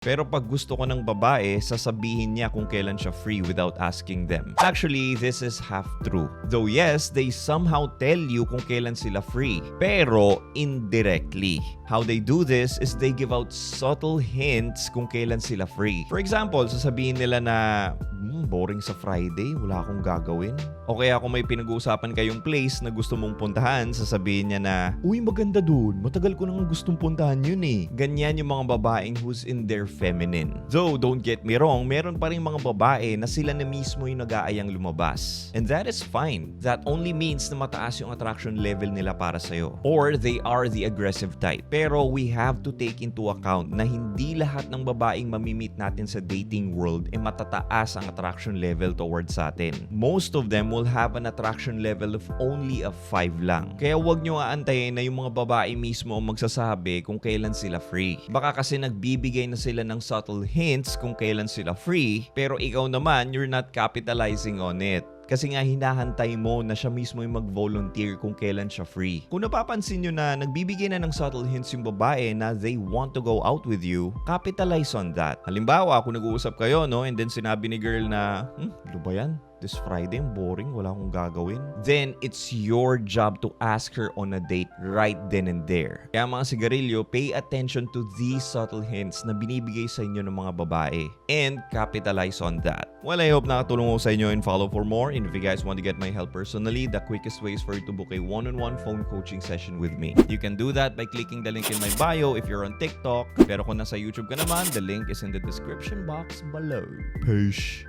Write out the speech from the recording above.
Pero pag gusto ko ng babae, sasabihin niya kung kailan siya free without asking them. Actually, this is half true. Though yes, they somehow tell you kung kailan sila free, pero indirectly. How they do this is they give out subtle hints kung kailan sila free. For example, sasabihin nila na, boring sa Friday, wala akong gagawin. O kaya kung may pinag-uusapan kayong place na gusto mong puntahan, sasabihin niya na, uy, maganda dun. Matagal ko nang gustong puntahan yun eh. Ganyan yung mga babaeng who's in their feminine. Though, don't get me wrong, meron pa rin mga babae na sila na mismo yung nag-aayang lumabas. And that is fine. That only means na mataas yung attraction level nila para sa'yo. Or they are the aggressive type. Pero we have to take into account na hindi lahat ng babaeng mamimit natin sa dating world ay matataas ang attraction level towards sa atin. Most of them will have an attraction level of only a 5 lang. Kaya huwag nyo aantayin na yung mga babae mismo ang magsasabi kung kailan sila free. Baka kasi nagbibigay na sila ng subtle hints kung kailan sila free, pero ikaw naman, you're not capitalizing on it. Kasi nga hinahantay mo na siya mismo yung mag-volunteer kung kailan siya free. Kung napapansin nyo na nagbibigay na ng subtle hints yung babae na they want to go out with you, capitalize on that. Halimbawa, kung nag-uusap kayo, no, and then sinabi ni girl na, ano ba yan? This Friday, boring, wala akong gagawin. Then, it's your job to ask her on a date right then and there. Kaya mga sigarilyo, pay attention to these subtle hints na binibigay sa inyo ng mga babae and capitalize on that. Well, I hope nakatulong ko sa inyo and follow for more. And if you guys want to get my help personally, the quickest way is for you to book a one-on-one phone coaching session with me. You can do that by clicking the link in my bio if you're on TikTok. Pero kung nasa YouTube ka naman, the link is in the description box below. Peace!